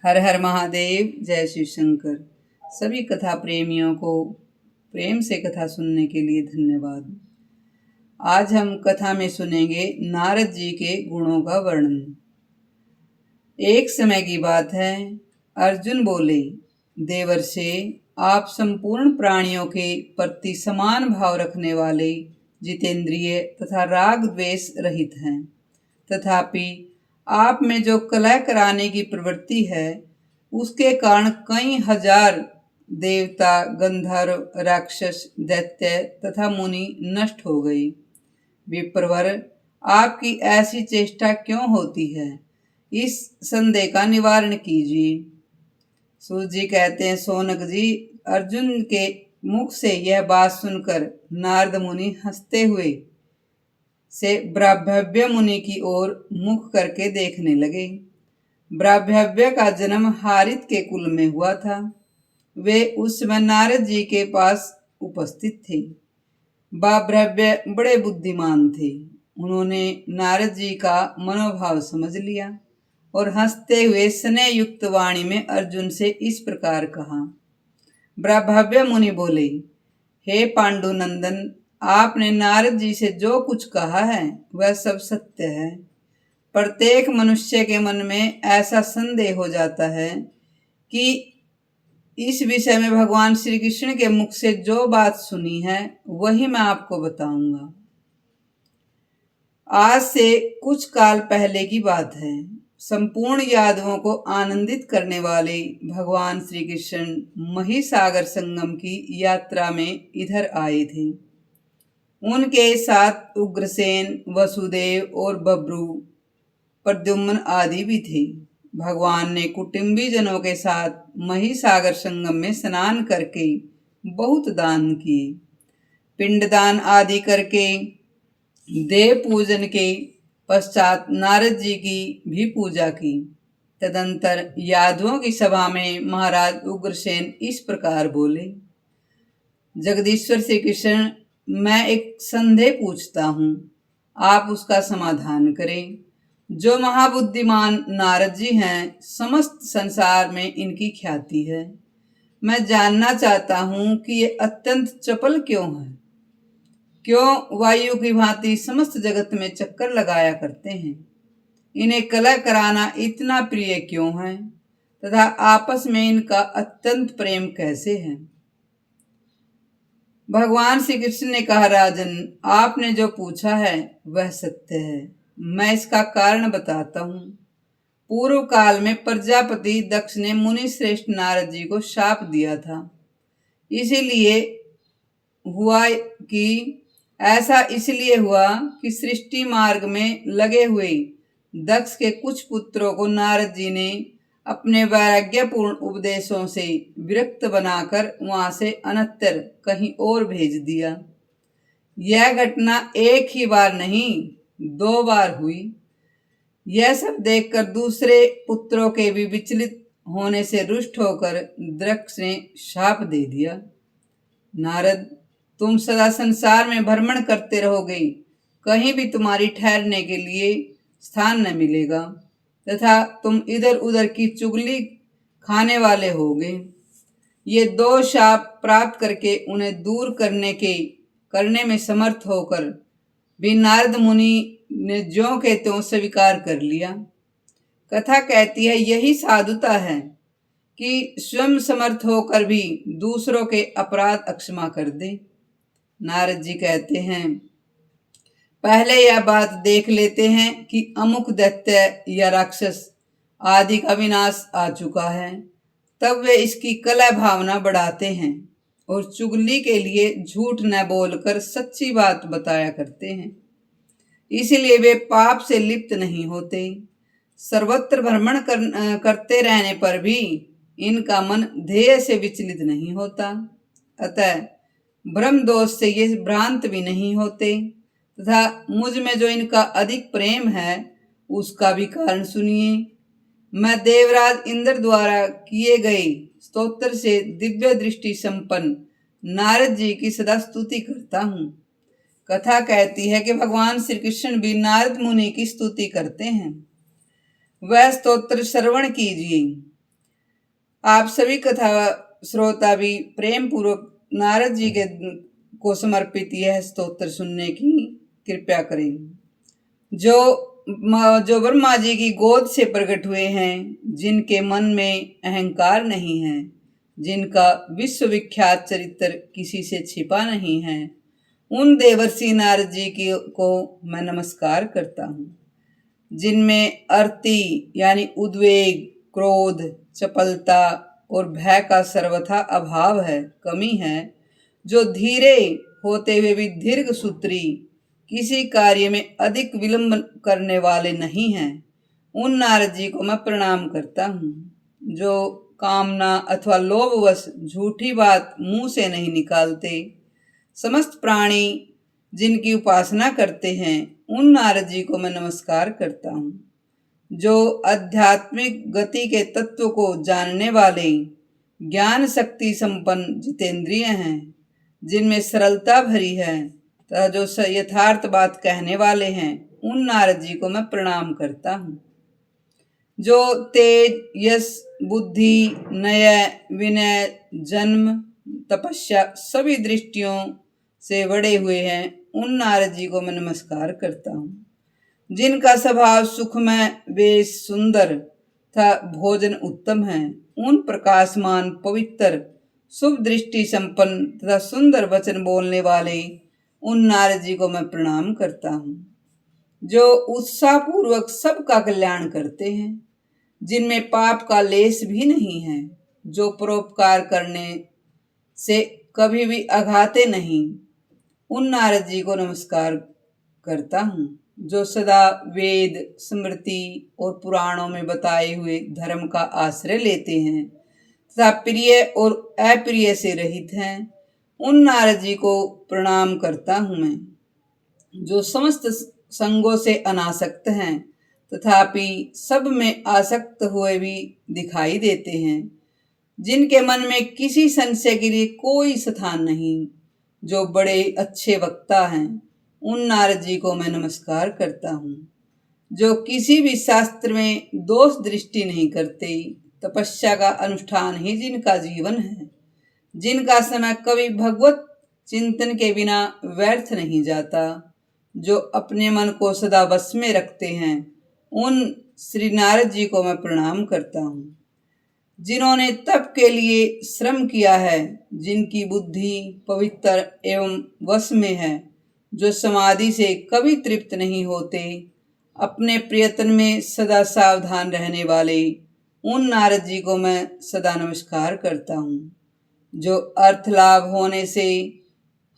हर हर महादेव, जय शिव शंकर। सभी कथा प्रेमियों को प्रेम से कथा सुनने के लिए धन्यवाद। आज हम कथा में सुनेंगे नारद जी के गुणों का वर्णन। एक समय की बात है, अर्जुन बोले, देवर्षे, आप संपूर्ण प्राणियों के प्रति समान भाव रखने वाले, जितेंद्रिय तथा राग द्वेष रहित हैं। तथापि आप में जो कलह कराने की प्रवृत्ति है, उसके कारण कई हजार देवता, गंधर्व, राक्षस, दैत्य तथा मुनि नष्ट हो गए। विप्रवर, आपकी ऐसी चेष्टा क्यों होती है? इस संदेह का निवारण कीजिए। सूत जी कहते हैं, सोनक जी, अर्जुन के मुख से यह बात सुनकर नारद मुनि हंसते हुए से ब्राह्मव्य मुनि की ओर मुख करके देखने लगे। ब्राह्मव्य का जन्म हारित के कुल में हुआ था। वे उस समय नारद जी के पास उपस्थित थे। ब्राह्मव्य बड़े बुद्धिमान थे। उन्होंने नारद जी का मनोभाव समझ लिया और हंसते हुए स्नेह युक्त वाणी में अर्जुन से इस प्रकार कहा। ब्राह्मव्य मुनि बोले, हे पांडुनंदन, आपने नारद जी से जो कुछ कहा है वह सब सत्य है। प्रत्येक मनुष्य के मन में ऐसा संदेह हो जाता है कि इस विषय में भगवान श्री कृष्ण के मुख से जो बात सुनी है वही मैं आपको बताऊंगा। आज से कुछ काल पहले की बात है। संपूर्ण यादवों को आनंदित करने वाले भगवान श्री कृष्ण महिसागर संगम की यात्रा में इधर आए थे। उनके साथ उग्रसेन, वसुदेव और बब्रू, प्रद्युम्न आदि भी थे। भगवान ने कुटुंबी जनों के साथ महिसागर संगम में स्नान करके बहुत दान किए। पिंडदान आदि करके देव पूजन के पश्चात नारद जी की भी पूजा की। तदंतर यादवों की सभा में महाराज उग्रसेन इस प्रकार बोले, जगदीश्वर श्री कृष्ण, मैं एक संदेह पूछता हूँ, आप उसका समाधान करें। जो महाबुद्धिमान नारद जी हैं, समस्त संसार में इनकी ख्याति है। मैं जानना चाहता हूँ कि ये अत्यंत चपल क्यों है, क्यों वायु की भांति समस्त जगत में चक्कर लगाया करते हैं। इन्हें कलह कराना इतना प्रिय क्यों है तथा आपस में इनका अत्यंत प्रेम कैसे है। भगवान श्री कृष्ण ने कहा, राजन, आपने जो पूछा है वह सत्य है। मैं इसका कारण बताता हूँ। पूर्व काल में प्रजापति दक्ष ने मुनि श्रेष्ठ नारद जी को शाप दिया था। इसीलिए हुआ कि ऐसा इसलिए हुआ कि सृष्टि मार्ग में लगे हुए दक्ष के कुछ पुत्रों को नारद जी ने अपने वैराग्यपूर्ण उपदेशों से विरक्त बनाकर वहां से अनंतर कहीं और भेज दिया। यह घटना एक ही बार नहीं, 2 बार हुई। यह सब देखकर दूसरे पुत्रों के भी विचलित होने से रुष्ट होकर दक्ष ने शाप दे दिया, नारद, तुम सदा संसार में भ्रमण करते रहोगे, कहीं भी तुम्हारी ठहरने के लिए स्थान न मिलेगा तथा तुम इधर उधर की चुगली खाने वाले होगे। ये 2 शाप प्राप्त करके उन्हें दूर करने में समर्थ होकर भी नारद मुनि ने ज्यों के त्यों स्वीकार कर लिया। कथा कहती है, यही साधुता है कि स्वयं समर्थ होकर भी दूसरों के अपराध अक्षमा कर दे। नारद जी कहते हैं, पहले यह बात देख लेते हैं कि अमुक दैत्य या राक्षस आदि का विनाश आ चुका है। तब वे इसकी कलह भावना बढ़ाते हैं और चुगली के लिए झूठ न बोलकर सच्ची बात बताया करते हैं। इसीलिए वे पाप से लिप्त नहीं होते। सर्वत्र भ्रमण करते रहने पर भी इनका मन ध्येय से विचलित नहीं होता। अतः भ्रम दोष से ये भ्रांत भी नहीं होते तथा मुझ में जो इनका अधिक प्रेम है उसका भी कारण सुनिए। मैं देवराज इंद्र द्वारा किए गए स्तोत्र से दिव्य दृष्टि संपन्न नारद जी की सदा स्तुति करता हूँ। कथा कहती है कि भगवान श्री कृष्ण भी नारद मुनि की स्तुति करते हैं। वह स्तोत्र श्रवण कीजिए। आप सभी कथा श्रोता भी प्रेम पूर्वक नारद जी के को समर्पित यह स्तोत्र सुनने की कृपा करें। जो ब्रह्मा जी की गोद से प्रकट हुए हैं, जिनके मन में अहंकार नहीं है, जिनका विश्वविख्यात चरित्र किसी से छिपा नहीं है, उन देवर्षि नारद जी की को मैं नमस्कार करता हूँ। जिनमें अर्ति यानी उद्वेग, क्रोध, चपलता और भय का सर्वथा अभाव है, कमी है, जो धीरे होते हुए भी दीर्घ सूत्री, किसी कार्य में अधिक विलंब करने वाले नहीं हैं, उन नारद जी को मैं प्रणाम करता हूँ। जो कामना अथवा लोभवश झूठी बात मुंह से नहीं निकालते, समस्त प्राणी जिनकी उपासना करते हैं, उन नारद जी को मैं नमस्कार करता हूँ। जो आध्यात्मिक गति के तत्व को जानने वाले, ज्ञान शक्ति संपन्न जितेंद्रिय हैं, जिनमें सरलता भरी है तथा जो यथार्थ बात कहने वाले हैं, उन नारद जी को मैं प्रणाम करता हूँ। जो तेज, यश, बुद्धि, नय, विनय, जन्म, तपस्या सभी दृष्टियों से बड़े हुए हैं, उन नारद जी को मैं नमस्कार करता हूँ। जिनका स्वभाव सुखमय, वेश सुंदर तथा भोजन उत्तम है, उन प्रकाशमान, पवित्र, शुभ दृष्टि संपन्न तथा सुंदर वचन बोलने वाले उन नारद जी को मैं प्रणाम करता हूँ। जो उत्साह पूर्वक सबका कल्याण करते हैं, जिनमें पाप का लेश भी नहीं है, जो परोपकार करने से कभी भी अघाते नहीं, उन नारद जी को नमस्कार करता हूँ। जो सदा वेद, स्मृति और पुराणों में बताए हुए धर्म का आश्रय लेते हैं तथा प्रिय और अप्रिय से रहित हैं, उन नारद जी को प्रणाम करता हूँ मैं। जो समस्त संगों से अनासक्त हैं तथापि सब में आसक्त हुए भी दिखाई देते हैं, जिनके मन में किसी संशय के लिए कोई स्थान नहीं, जो बड़े अच्छे वक्ता हैं, उन नारद जी को मैं नमस्कार करता हूँ। जो किसी भी शास्त्र में दोष दृष्टि नहीं करते, तपस्या का अनुष्ठान ही जिनका जीवन है, जिनका समय कभी भगवत चिंतन के बिना व्यर्थ नहीं जाता, जो अपने मन को सदा वश में रखते हैं, उन श्री नारद जी को मैं प्रणाम करता हूँ। जिन्होंने तप के लिए श्रम किया है, जिनकी बुद्धि पवित्र एवं वश में है, जो समाधि से कभी तृप्त नहीं होते, अपने प्रयत्न में सदा सावधान रहने वाले, उन नारद जी को मैं सदा नमस्कार करता हूँ। जो अर्थ लाभ होने से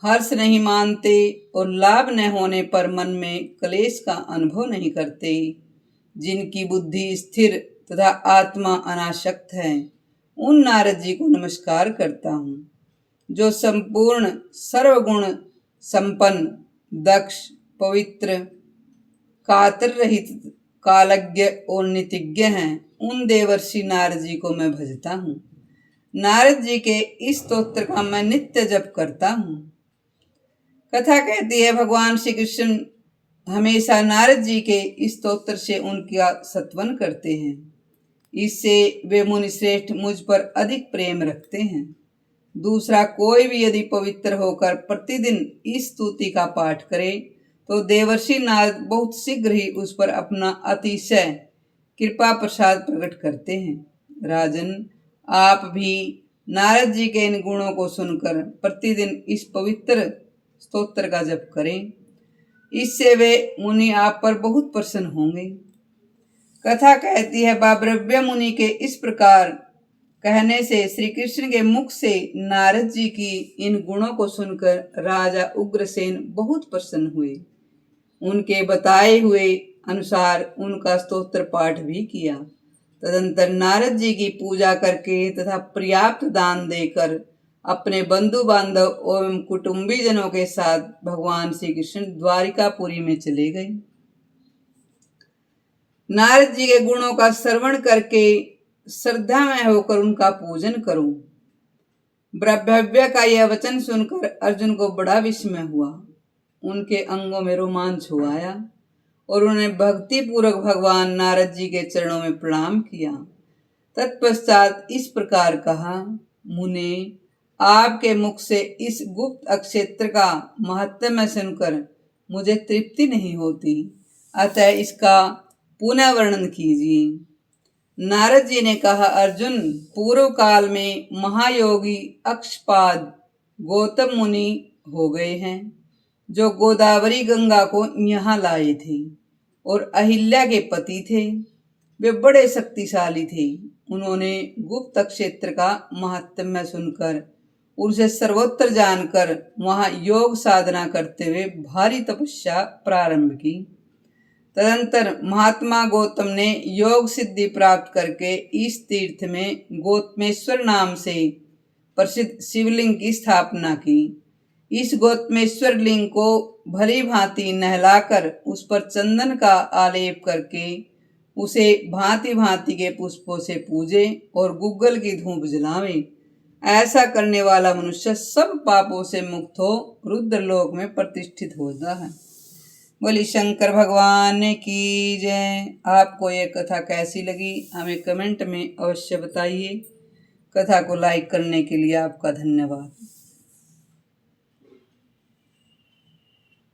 हर्ष नहीं मानते और लाभ न होने पर मन में क्लेश का अनुभव नहीं करते, जिनकी बुद्धि स्थिर तथा आत्मा अनासक्त है, उन नारद जी को नमस्कार करता हूँ। जो संपूर्ण सर्वगुण संपन्न, दक्ष, पवित्र, कातर रहित, कालज्ञ और नीतिज्ञ हैं, उन देवर्षि नारद जी को मैं भजता हूँ। नारद जी के इस स्तोत्र का मैं नित्य जप करता हूँ। कथा कहती है भगवान श्री कृष्ण हमेशा नारद जी के इस स्तोत्र से उनका स्तवन करते हैं। इससे वे मुनि श्रेष्ठ मुझ पर अधिक प्रेम रखते हैं। दूसरा कोई भी यदि पवित्र होकर प्रतिदिन इस स्तुति का पाठ करे तो देवर्षि नारद बहुत शीघ्र ही उस पर अपना अतिशय कृपा प्रसाद प्रकट करते हैं। राजन, आप भी नारद जी के इन गुणों को सुनकर प्रतिदिन इस पवित्र स्तोत्र का जप करें। इससे वे मुनि आप पर बहुत प्रसन्न होंगे। कथा कहती है बाब्रव्य मुनि के इस प्रकार कहने से श्री कृष्ण के मुख से नारद जी की इन गुणों को सुनकर राजा उग्रसेन बहुत प्रसन्न हुए। उनके बताए हुए अनुसार उनका स्तोत्र पाठ भी किया। तदंतर नारद जी की पूजा करके तथा पर्याप्त दान देकर अपने बंधु बांधव एवं कुटुंबी जनों के साथ भगवान श्री कृष्ण द्वारिकापुरी में चले गए। नारद जी के गुणों का श्रवण करके श्रद्धामय होकर उनका पूजन करो। ब्रह्मव्य का यह वचन सुनकर अर्जुन को बड़ा विस्मय हुआ। उनके अंगों में रोमांच हो आया और उन्होंने भक्ति पूर्वक भगवान नारद जी के चरणों में प्रणाम किया तत्पश्चात इस प्रकार कहा, मुने, आपके मुख से इस गुप्त अक्षेत्र का महत्त्य सुनकर मुझे तृप्ति नहीं होती, अतः इसका पुनः वर्णन कीजिए। नारद जी ने कहा, अर्जुन, पूर्व काल में महायोगी अक्षपाद गौतम मुनि हो गए हैं, जो गोदावरी गंगा को यहाँ लाए थे और अहिल्या के पति थे। वे बड़े शक्तिशाली थे। उन्होंने गुप्त क्षेत्र का महात्म्य सुनकर, उसे सर्वोत्तर जानकर वहां योग साधना करते हुए भारी तपस्या प्रारंभ की। तदंतर महात्मा गौतम ने योग सिद्धि प्राप्त करके इस तीर्थ में गौतमेश्वर नाम से प्रसिद्ध शिवलिंग की स्थापना की। इस गौतमेश्वर लिंग को भली भांति नहलाकर उस पर चंदन का आलेप करके उसे भांति भांति के पुष्पों से पूजे और गुग्गल की धूप जलावे। ऐसा करने वाला मनुष्य सब पापों से मुक्त हो रुद्रलोक में प्रतिष्ठित होता है। बोली शंकर भगवान की जय। आपको ये कथा कैसी लगी हमें कमेंट में अवश्य बताइए। कथा को लाइक करने के लिए आपका धन्यवाद।